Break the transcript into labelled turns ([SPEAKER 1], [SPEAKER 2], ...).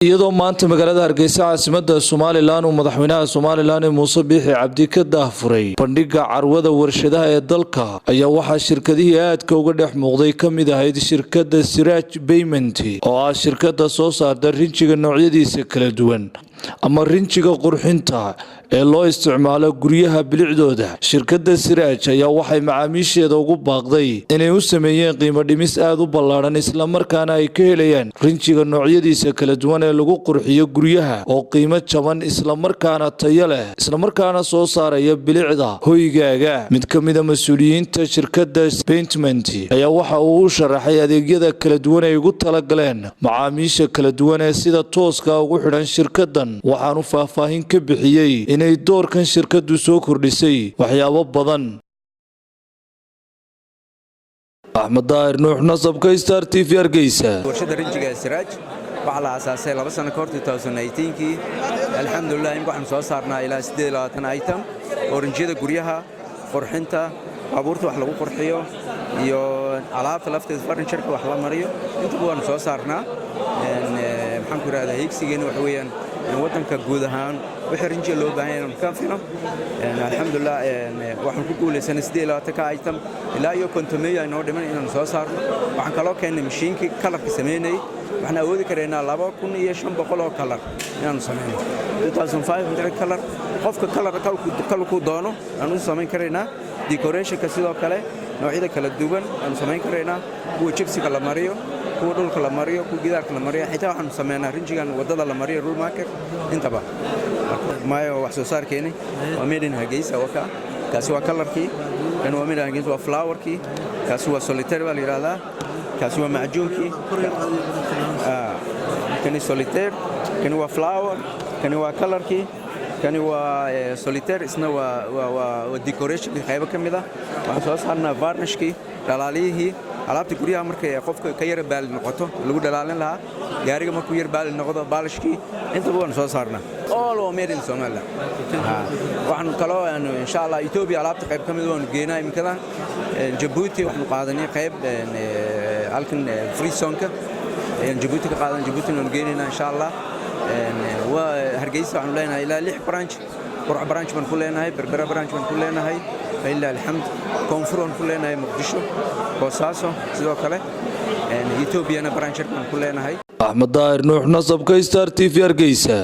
[SPEAKER 1] iyadoo maanta magaalada Hargeysa caasimadda Soomaaliland uu madaxweynaha Soomaaliland Muuse Biixi Cabdi ka daahfuray bandhigga carwada warshadaha ee dalka ayaa waxaa shirkadihii aadka uga dhex muuqday kamid ahayd shirkadda Siraj Payment oo ah shirkadda soo saarta rinjiga noocyadiisa kala duwan ama rinjiga qurxinta ee loo isticmaalo guryaha bilicdooda. Shirkadda Siraj ayaa waxay macaamiisheeda ugu baaqday inay u sameeyeen qiimo dhimis aad u ballaaran isla markaana ay ka helayaan rinjiga noocyadiisa kala duwan ee lagu qurxiyo guryaha oo qiimo jaban isla markaana tayo leh isla markaana soo saaraya bilicda hoygaaga. Mid ka mid ah mas'uuliyiinta shirkadda Payment ayaa waxa uu u sharaxay adeegyada kala duwan ay ugu talagaleen macaamiisha kala duwan ee sida tooska ugu xidhan shirkaddan, waxaanu faahfaahin ka bixiyay inay doorkan shirkaddu soo kordhisay waxyaabo badan. Axmed Daahir Nuux, Nasabka Star TV, Hargeysa.
[SPEAKER 2] warshada rinjiga Siraj waxa la aasaasay 2 sano ka hor 2018kii. alxamdulillah in waxaan soo saarnaa ilaa 28 item oo rinjiyada guryaha, qurxinta, baabuurta wax lagu qurxiyo iyo alaabta lafteeda furniture-ka wax la mariyo inta waan soo saarnaa. maxaan ku raadayay higsigeena wax weeyaan wadanka guud ahaan wixii rinjiga loo baahan yahay ka fino. alxamdulillah waxaan ku guuleysanay 28 item ilaa iyo kontomeeyo inoo dhiman inaan soo saarno. waxaan kaloo keenay mashiinkii kalarka sameynay, waxaan awoodi kareynaa 2500 oo kalar inaan sameyno 2500 kalar. qofka kalar ku doono aan u sameyn kareynaa. decoration-ka sidoo kale noocyada kala duwan aan sameyn kareynaa, kuwa jibsiga la mariyo, kuwa dhulka la mariyo, kuwa gidaarka la mariyo, xitaa waxaan sameynaa rinjigan wadada la mariyo rule market intaba. maayo wax soo saarkeeni waa made in Hargeysa waka kaasi waa kalarkii, kan waa made in Hargeysa waa flower-kii, kaasi waa solitaire baa la yiraahdaa, kaasi waa macjuunkii, kani solitaire, kani waa flower, kani waa kalarkii, kani waa solitaire, isna waa decoration qayb ka mid ah. waxaan soo saarnaa varnish-kii, dhalaaliyihii, alaabta guryaha markay qofka ka yar baal noqoto lagu dhalaalin lahaa, gaariga markuu yar baal noqdo baalashkii inta waan soo saarnaa. all oo made in Soomaaliland. waxaan kaloo insha Allah Ethiopia alaabta qayb ka mid ah waan geenaa imikadan. Djibouti waxaan qaadanay qayb halkan free zone-ka Djibouti ka qaadan, Djibouti waan geenaynaa insha Allah. waa Hargeysa waxaan leenahay ilaa 6 branch, Qurux branch baan ku leenahay, Berbera branch baan ku leenahay, ilaa alxamd koonfur aan ku leenahay, Muqdisho, Boosaaso sidoo kale, Ethiopia branch baan ku leenahay.
[SPEAKER 1] Axmed Daahir Nuux, Nasabka Star TV, Hargeysa.